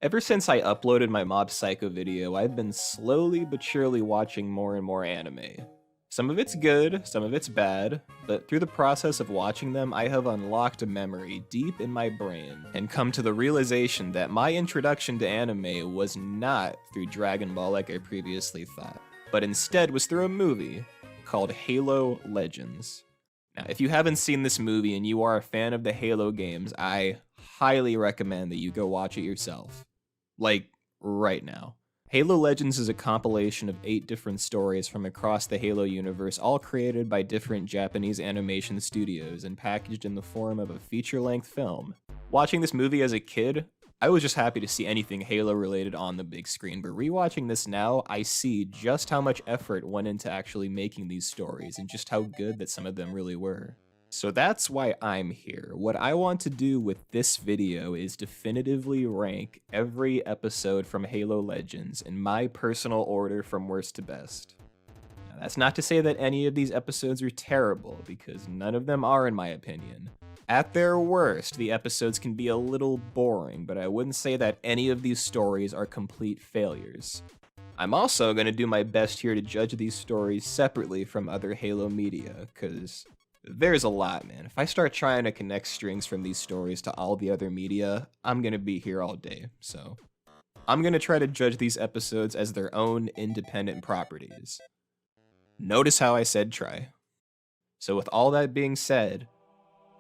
Ever since I uploaded my Mob Psycho video, I've been slowly but surely watching more and more anime. Some of it's good, some of it's bad, but through the process of watching them, I have unlocked a memory deep in my brain and come to the realization that my introduction to anime was not through Dragon Ball like I previously thought, but instead was through a movie called Halo Legends. Now, if you haven't seen this movie and you are a fan of the Halo games, I highly recommend that you go watch it yourself. Like, right now. Halo Legends is a compilation of 8 different stories from across the Halo universe, all created by different Japanese animation studios and packaged in the form of a feature-length film. Watching this movie as a kid, I was just happy to see anything Halo related on the big screen, but rewatching this now, I see just how much effort went into actually making these stories and just how good that some of them really were. So that's why I'm here. What I want to do with this video is definitively rank every episode from Halo Legends in my personal order from worst to best. Now, that's not to say that any of these episodes are terrible, because none of them are in my opinion. At their worst, the episodes can be a little boring, but I wouldn't say that any of these stories are complete failures. I'm also going to do my best here to judge these stories separately from other Halo media, because there's a lot, man. If I start trying to connect strings from these stories to all the other media, I'm gonna be here all day. So I'm gonna try to judge these episodes as their own independent properties. Notice how I said try. So with all that being said,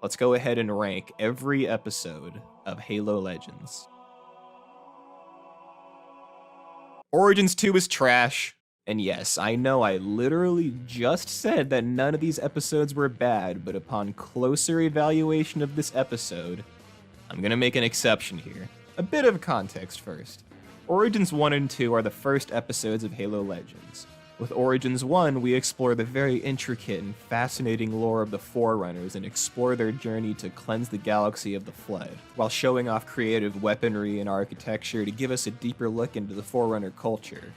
let's go ahead and rank every episode of Halo Legends. Origins 2 is trash. And yes, I know I literally just said that none of these episodes were bad, but upon closer evaluation of this episode, I'm gonna make an exception here. A bit of context first. Origins 1 and 2 are the first episodes of Halo Legends. With Origins 1, we explore the very intricate and fascinating lore of the Forerunners and explore their journey to cleanse the galaxy of the Flood, while showing off creative weaponry and architecture to give us a deeper look into the Forerunner culture.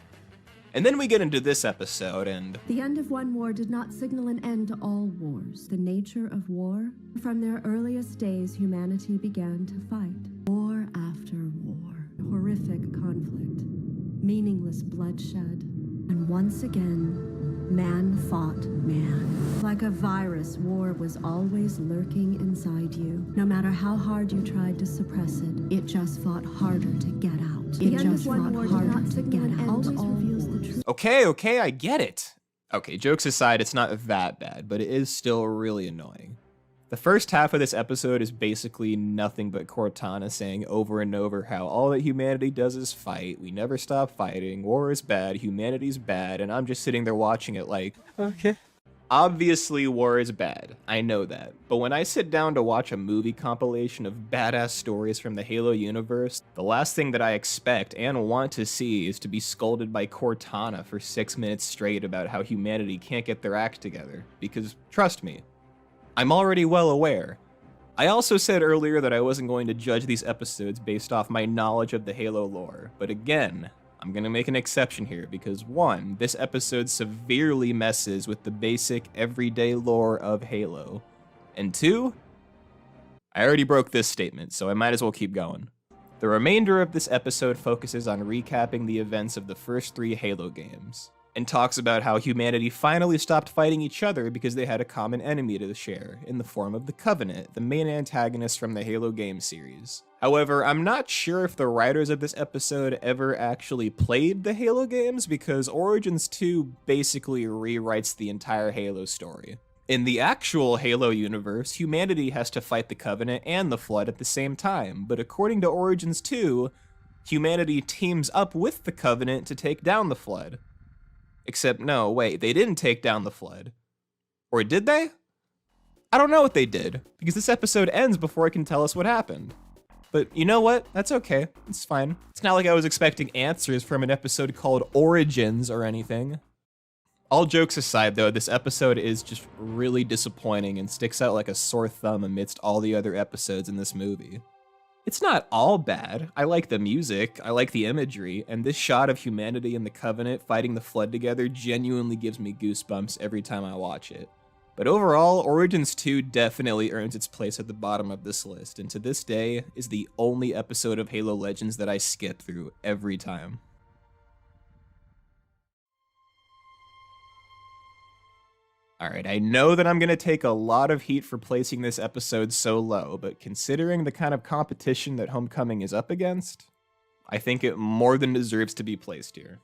And then we get into this episode, and the end of one war did not signal an end to all wars. The nature of war, from their earliest days, humanity began to fight. War after war, horrific conflict, meaningless bloodshed, and once again, man fought man. Like a virus, war was always lurking inside you. No matter how hard you tried to suppress it, it just fought harder to get out. It just fought harder to get out. Okay, I get it. Okay, jokes aside, it's not that bad, but it is still really annoying. The first half of this episode is basically nothing but Cortana saying over and over how all that humanity does is fight, we never stop fighting, war is bad, humanity's bad, and I'm just sitting there watching it like, okay. Obviously, war is bad. I know that. But when I sit down to watch a movie compilation of badass stories from the Halo universe, the last thing that I expect and want to see is to be scolded by Cortana for 6 minutes straight about how humanity can't get their act together. Because, trust me, I'm already well aware. I also said earlier that I wasn't going to judge these episodes based off my knowledge of the Halo lore, but again, I'm gonna make an exception here because 1, this episode severely messes with the basic everyday lore of Halo, and 2, I already broke this statement, so I might as well keep going. The remainder of this episode focuses on recapping the events of the first 3 Halo games, and talks about how humanity finally stopped fighting each other because they had a common enemy to share, in the form of the Covenant, the main antagonist from the Halo game series. However, I'm not sure if the writers of this episode ever actually played the Halo games, because Origins 2 basically rewrites the entire Halo story. In the actual Halo universe, humanity has to fight the Covenant and the Flood at the same time, but according to Origins 2, humanity teams up with the Covenant to take down the Flood. Except no, wait, they didn't take down the Flood. Or did they? I don't know what they did, because this episode ends before it can tell us what happened. But you know what? That's okay. It's fine. It's not like I was expecting answers from an episode called Origins or anything. All jokes aside though, this episode is just really disappointing and sticks out like a sore thumb amidst all the other episodes in this movie. It's not all bad. I like the music, I like the imagery, and this shot of humanity and the Covenant fighting the Flood together genuinely gives me goosebumps every time I watch it. But overall, Origins 2 definitely earns its place at the bottom of this list, and to this day is the only episode of Halo Legends that I skip through every time. Alright, I know that I'm going to take a lot of heat for placing this episode so low, but considering the kind of competition that Homecoming is up against, I think it more than deserves to be placed here.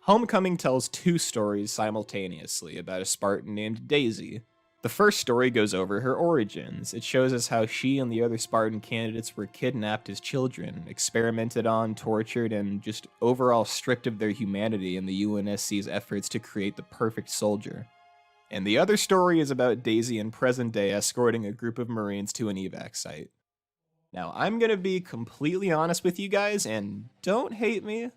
Homecoming tells two stories simultaneously about a Spartan named Daisy. The first story goes over her origins. It shows us how she and the other Spartan candidates were kidnapped as children, experimented on, tortured, and just overall stripped of their humanity in the UNSC's efforts to create the perfect soldier. And the other story is about Daisy in present day escorting a group of Marines to an evac site. Now, I'm gonna be completely honest with you guys, and don't hate me,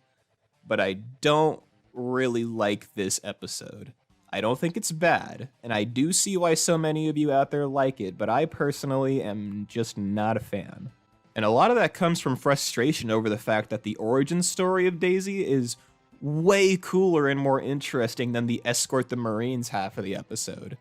but I don't really like this episode. I don't think it's bad, and I do see why so many of you out there like it, but I personally am just not a fan. And a lot of that comes from frustration over the fact that the origin story of Daisy is way cooler and more interesting than the escort the Marines half of the episode.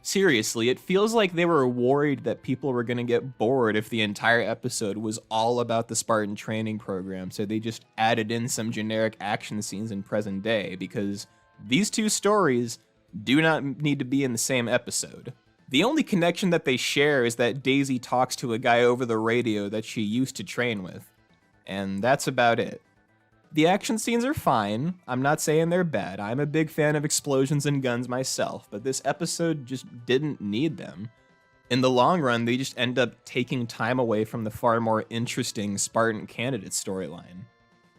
Seriously, it feels like they were worried that people were gonna get bored if the entire episode was all about the Spartan training program, so they just added in some generic action scenes in present day, because these two stories do not need to be in the same episode. The only connection that they share is that Daisy talks to a guy over the radio that she used to train with, and that's about it. The action scenes are fine. I'm not saying they're bad. I'm a big fan of explosions and guns myself, but this episode just didn't need them. In the long run, they just end up taking time away from the far more interesting Spartan candidate storyline.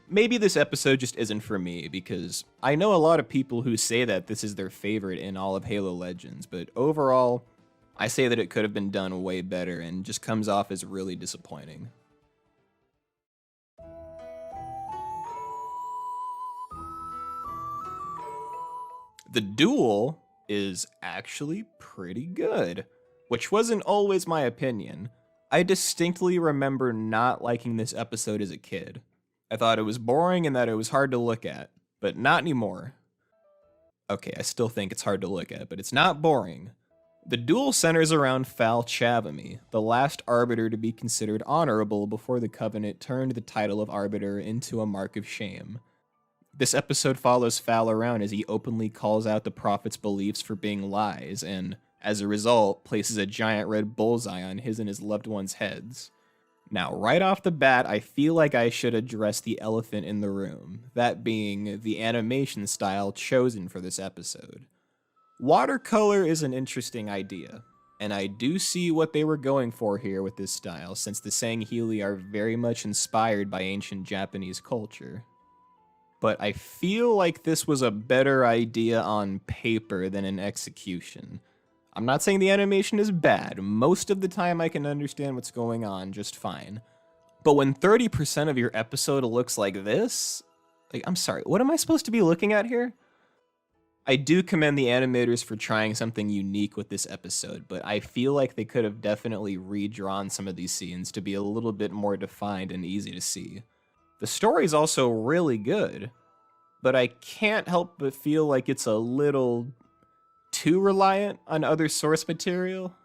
Maybe this episode just isn't for me, because I know a lot of people who say that this is their favorite in all of Halo Legends, but overall, I say that it could have been done way better and just comes off as really disappointing. The Duel is actually pretty good, which wasn't always my opinion. I distinctly remember not liking this episode as a kid. I thought it was boring and that it was hard to look at, but not anymore. Okay, I still think it's hard to look at, but it's not boring. The Duel centers around Fal Chavami, the last Arbiter to be considered honorable before the Covenant turned the title of Arbiter into a mark of shame. This episode follows Fal around as he openly calls out the Prophet's beliefs for being lies, and, as a result, places a giant red bullseye on his and his loved ones' heads. Now, right off the bat, I feel like I should address the elephant in the room, that being the animation style chosen for this episode. Watercolor is an interesting idea, and I do see what they were going for here with this style, since the Sangheili are very much inspired by ancient Japanese culture. But I feel like this was a better idea on paper than in execution. I'm not saying the animation is bad. Most of the time I can understand what's going on just fine. But when 30% of your episode looks like this, I'm sorry, what am I supposed to be looking at here? I do commend the animators for trying something unique with this episode, but I feel like they could have definitely redrawn some of these scenes to be a little bit more defined and easy to see. The story's also really good, but I can't help but feel like it's a little too reliant on other source material.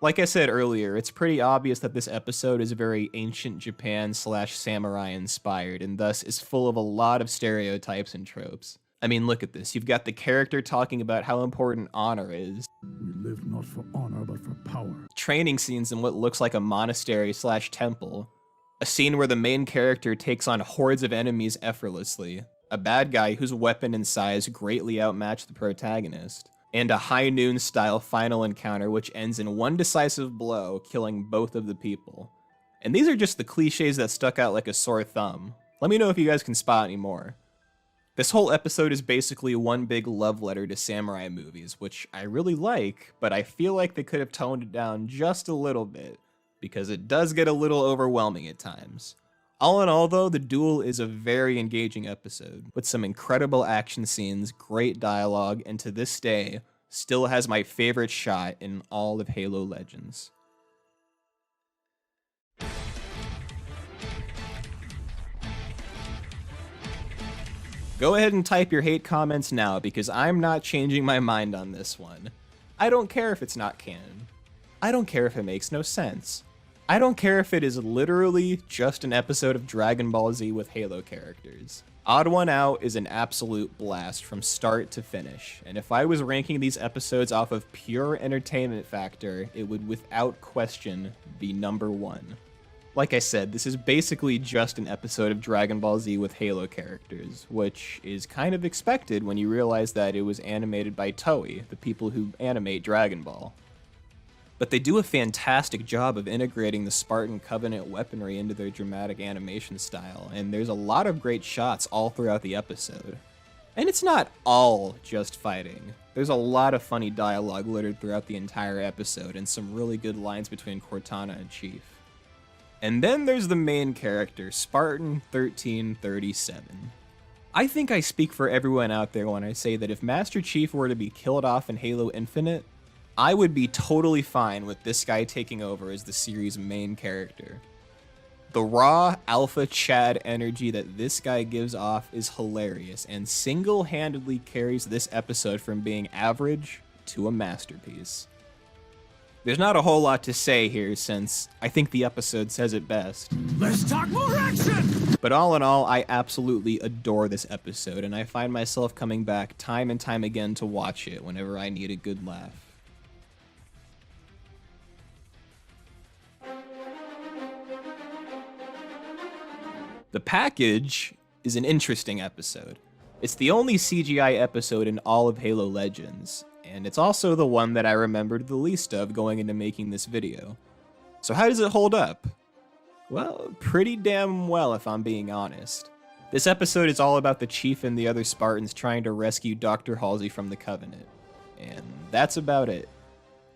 Like I said earlier, it's pretty obvious that this episode is very ancient Japan / samurai inspired, and thus is full of a lot of stereotypes and tropes. I mean, look at this. You've got the character talking about how important honor is. We live not for honor, but for power. Training scenes in what looks like a monastery / temple. A scene where the main character takes on hordes of enemies effortlessly, a bad guy whose weapon and size greatly outmatch the protagonist, and a High Noon style final encounter which ends in one decisive blow, killing both of the people. And these are just the cliches that stuck out like a sore thumb. Let me know if you guys can spot any more. This whole episode is basically one big love letter to samurai movies, which I really like, but I feel like they could have toned it down just a little bit, because it does get a little overwhelming at times. All in all though, The Duel is a very engaging episode, with some incredible action scenes, great dialogue, and to this day, still has my favorite shot in all of Halo Legends. Go ahead and type your hate comments now, because I'm not changing my mind on this one. I don't care if it's not canon. I don't care if it makes no sense. I don't care if it is literally just an episode of Dragon Ball Z with Halo characters. Odd One Out is an absolute blast from start to finish, and if I was ranking these episodes off of pure entertainment factor, it would without question be number 1. Like I said, this is basically just an episode of Dragon Ball Z with Halo characters, which is kind of expected when you realize that it was animated by Toei, the people who animate Dragon Ball. But they do a fantastic job of integrating the Spartan Covenant weaponry into their dramatic animation style, and there's a lot of great shots all throughout the episode. And it's not all just fighting. There's a lot of funny dialogue littered throughout the entire episode, and some really good lines between Cortana and Chief. And then there's the main character, Spartan 1337. I think I speak for everyone out there when I say that if Master Chief were to be killed off in Halo Infinite, I would be totally fine with this guy taking over as the series' main character. The raw alpha Chad energy that this guy gives off is hilarious and single-handedly carries this episode from being average to a masterpiece. There's not a whole lot to say here since I think the episode says it best. Let's talk more action! But all in all, I absolutely adore this episode, and I find myself coming back time and time again to watch it whenever I need a good laugh. The Package is an interesting episode. It's the only CGI episode in all of Halo Legends, and it's also the one that I remembered the least of going into making this video. So how does it hold up? Well, pretty damn well if I'm being honest. This episode is all about the Chief and the other Spartans trying to rescue Dr. Halsey from the Covenant, and that's about it.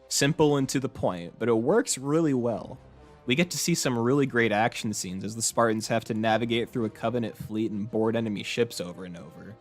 Simple and to the point, but it works really well. We get to see some really great action scenes as the Spartans have to navigate through a Covenant fleet and board enemy ships over and over.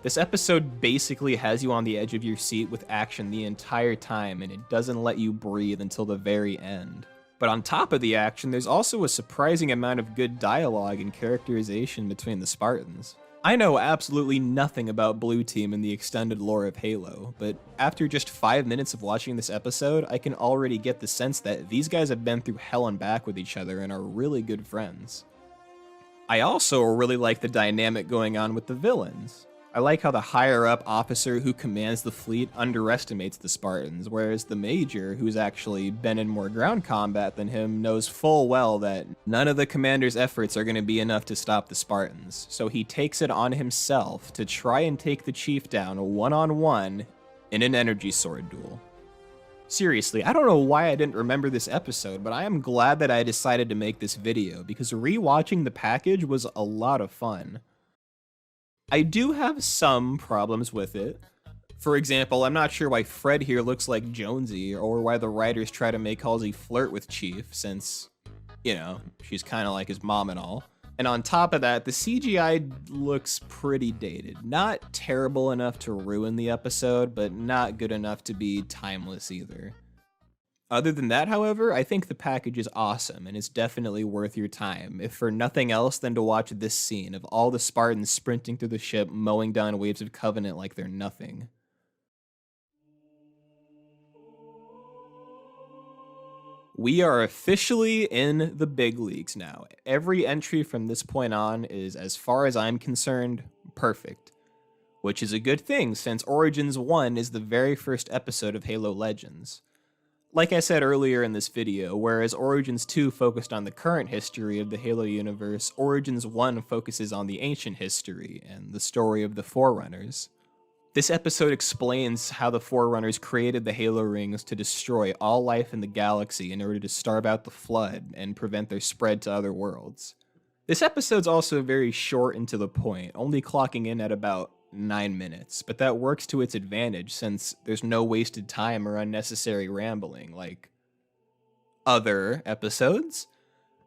This episode basically has you on the edge of your seat with action the entire time, and it doesn't let you breathe until the very end. But on top of the action, there's also a surprising amount of good dialogue and characterization between the Spartans. I know absolutely nothing about Blue Team in the extended lore of Halo, but after just 5 minutes of watching this episode, I can already get the sense that these guys have been through hell and back with each other and are really good friends. I also really like the dynamic going on with the villains. I like how the higher-up officer who commands the fleet underestimates the Spartans, whereas the Major, who's actually been in more ground combat than him, knows full well that none of the commander's efforts are going to be enough to stop the Spartans, so he takes it on himself to try and take the Chief down one-on-one in an energy sword duel. Seriously, I don't know why I didn't remember this episode, but I am glad that I decided to make this video, because rewatching The Package was a lot of fun. I do have some problems with it. For example, I'm not sure why Fred here looks like Jonesy, or why the writers try to make Halsey flirt with Chief, since, you know, she's kind of like his mom and all. And on top of that, the CGI looks pretty dated. Not terrible enough to ruin the episode, but not good enough to be timeless either. Other than that, however, I think The Package is awesome, and it's definitely worth your time, if for nothing else than to watch this scene of all the Spartans sprinting through the ship, mowing down waves of Covenant like they're nothing. We are officially in the big leagues now. Every entry from this point on is, as far as I'm concerned, perfect. Which is a good thing, since Origins 1 is the very first episode of Halo Legends. Like I said earlier in this video, whereas Origins 2 focused on the current history of the Halo universe, Origins 1 focuses on the ancient history and the story of the Forerunners. This episode explains how the Forerunners created the Halo rings to destroy all life in the galaxy in order to starve out the Flood and prevent their spread to other worlds. This episode's also very short and to the point, only clocking in at about 9 minutes, but that works to its advantage since there's no wasted time or unnecessary rambling like other episodes.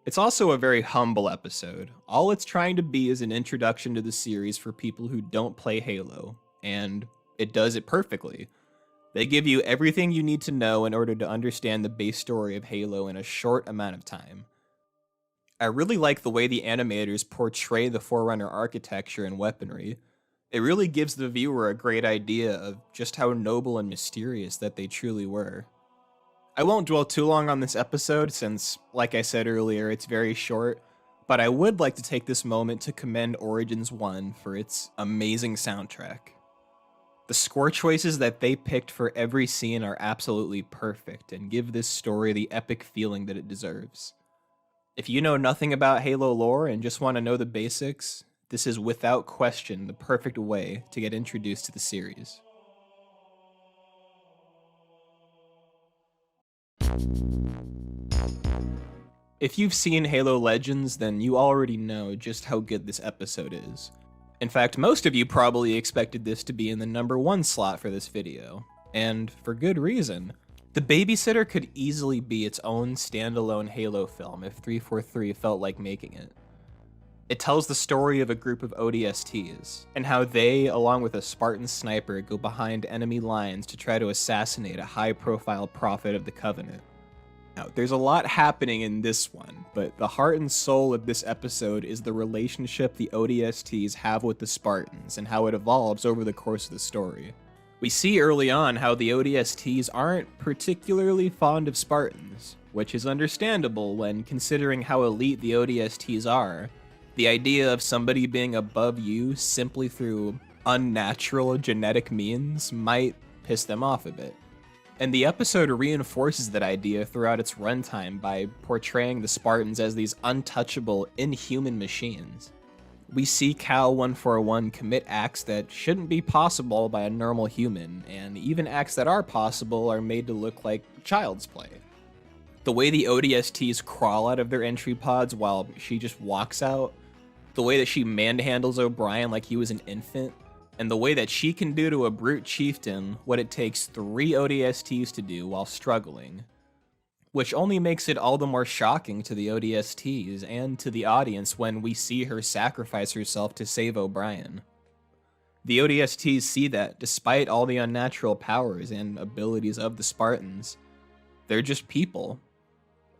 It's also a very humble episode. All it's trying to be is an introduction to the series for people who don't play Halo, and it does it perfectly. They give you everything you need to know in order to understand the base story of Halo in a short amount of time. I really like the way the animators portray the Forerunner architecture and weaponry. It really gives the viewer a great idea of just how noble and mysterious that they truly were. I won't dwell too long on this episode since, like I said earlier, it's very short, but I would like to take this moment to commend Origins 1 for its amazing soundtrack. The score choices that they picked for every scene are absolutely perfect and give this story the epic feeling that it deserves. If you know nothing about Halo lore and just want to know the basics, this is without question the perfect way to get introduced to the series. If you've seen Halo Legends, then you already know just how good this episode is. In fact, most of you probably expected this to be in the #1 slot for this video, and for good reason. The Babysitter could easily be its own standalone Halo film if 343 felt like making it. It tells the story of a group of ODSTs, and how they, along with a Spartan sniper, go behind enemy lines to try to assassinate a high-profile prophet of the Covenant. Now, there's a lot happening in this one, but the heart and soul of this episode is the relationship the ODSTs have with the Spartans and how it evolves over the course of the story. We see early on how the ODSTs aren't particularly fond of Spartans, which is understandable when considering how elite the ODSTs are. The idea of somebody being above you simply through unnatural genetic means might piss them off a bit. And the episode reinforces that idea throughout its runtime by portraying the Spartans as these untouchable, inhuman machines. We see Cal 141 commit acts that shouldn't be possible by a normal human, and even acts that are possible are made to look like child's play. The way the ODSTs crawl out of their entry pods while she just walks out, the way that she manhandles O'Brien like he was an infant, and the way that she can do to a brute chieftain what it takes 3 ODSTs to do while struggling. Which only makes it all the more shocking to the ODSTs and to the audience when we see her sacrifice herself to save O'Brien. The ODSTs see that despite all the unnatural powers and abilities of the Spartans, they're just people.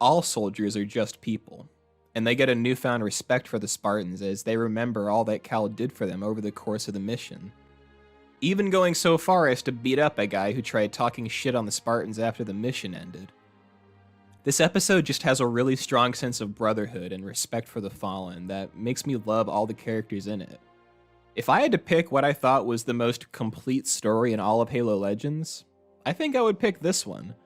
All soldiers are just people. And they get a newfound respect for the Spartans as they remember all that Cal did for them over the course of the mission. Even going so far as to beat up a guy who tried talking shit on the Spartans after the mission ended. This episode just has a really strong sense of brotherhood and respect for the Fallen that makes me love all the characters in it. If I had to pick what I thought was the most complete story in all of Halo Legends, I think I would pick this one.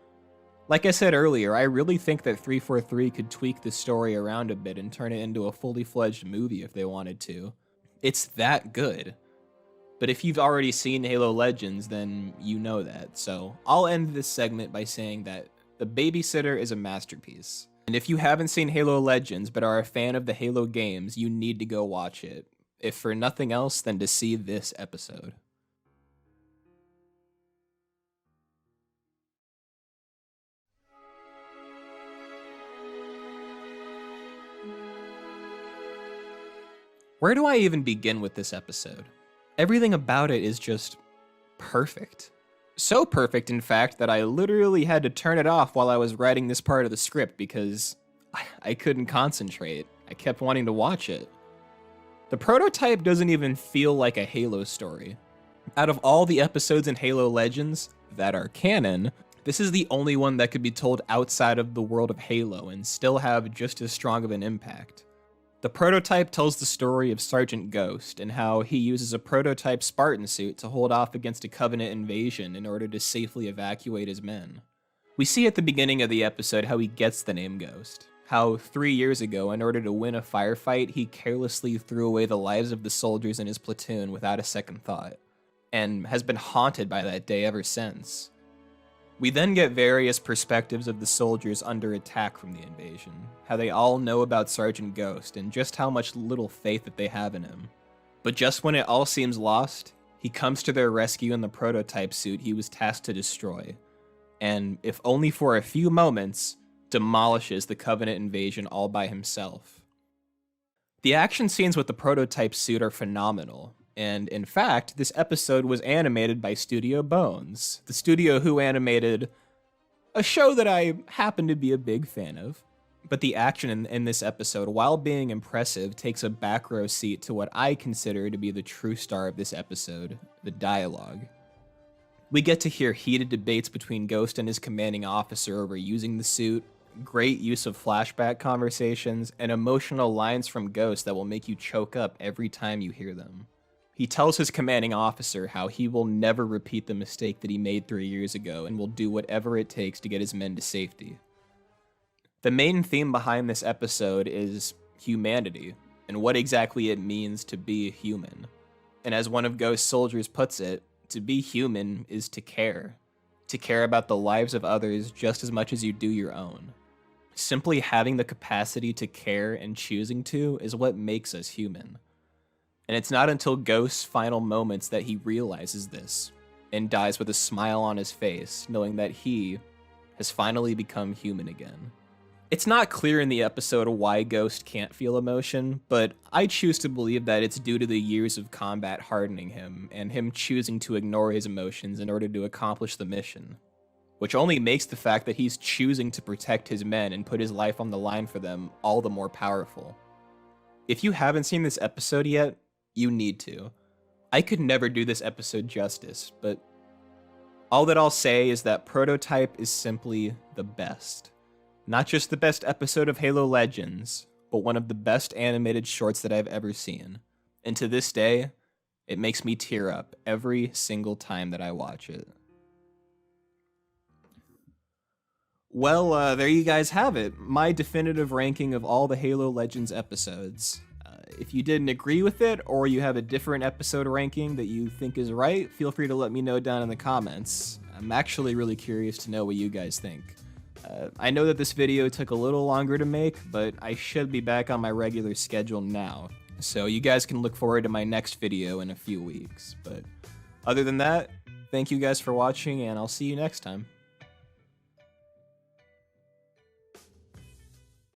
Like I said earlier, I really think that 343 could tweak the story around a bit and turn it into a fully fledged movie if they wanted to. It's that good. But if you've already seen Halo Legends, then you know that, so I'll end this segment by saying that The Babysitter is a masterpiece. And if you haven't seen Halo Legends but are a fan of the Halo games, you need to go watch it, if for nothing else than to see this episode. Where do I even begin with this episode? Everything about it is just perfect. So perfect, in fact, that I literally had to turn it off while I was writing this part of the script because I couldn't concentrate. I kept wanting to watch it. The prototype doesn't even feel like a Halo story. Out of all the episodes in Halo Legends that are canon, this is the only one that could be told outside of the world of Halo and still have just as strong of an impact. The prototype tells the story of Sergeant Ghost and how he uses a prototype Spartan suit to hold off against a Covenant invasion in order to safely evacuate his men. We see at the beginning of the episode how he gets the name Ghost, how 3 years ago, in order to win a firefight, he carelessly threw away the lives of the soldiers in his platoon without a second thought, and has been haunted by that day ever since. We then get various perspectives of the soldiers under attack from the invasion, how they all know about Sergeant Ghost, and just how much little faith that they have in him. But just when it all seems lost, he comes to their rescue in the prototype suit he was tasked to destroy, and, if only for a few moments, demolishes the Covenant invasion all by himself. The action scenes with the prototype suit are phenomenal. And in fact, this episode was animated by Studio Bones, the studio who animated a show that I happen to be a big fan of. But the action in this episode, while being impressive, takes a back row seat to what I consider to be the true star of this episode, the dialogue. We get to hear heated debates between Ghost and his commanding officer over using the suit, great use of flashback conversations, and emotional lines from Ghost that will make you choke up every time you hear them. He tells his commanding officer how he will never repeat the mistake that he made 3 years ago and will do whatever it takes to get his men to safety. The main theme behind this episode is humanity, and what exactly it means to be human. And as one of Ghost's soldiers puts it, to be human is to care about the lives of others just as much as you do your own. Simply having the capacity to care and choosing to is what makes us human. And it's not until Ghost's final moments that he realizes this, and dies with a smile on his face, knowing that he has finally become human again. It's not clear in the episode why Ghost can't feel emotion, but I choose to believe that it's due to the years of combat hardening him, and him choosing to ignore his emotions in order to accomplish the mission. Which only makes the fact that he's choosing to protect his men and put his life on the line for them all the more powerful. If you haven't seen this episode yet, you need to. I could never do this episode justice, but all that I'll say is that Prototype is simply the best. Not just the best episode of Halo Legends, but one of the best animated shorts that I've ever seen. And to this day, it makes me tear up every single time that I watch it. Well, there you guys have it. My definitive ranking of all the Halo Legends episodes. If you didn't agree with it, or you have a different episode ranking that you think is right, feel free to let me know down in the comments. I'm actually really curious to know what you guys think. I know that this video took a little longer to make, but I should be back on my regular schedule now, so you guys can look forward to my next video in a few weeks. But other than that, thank you guys for watching, and I'll see you next time.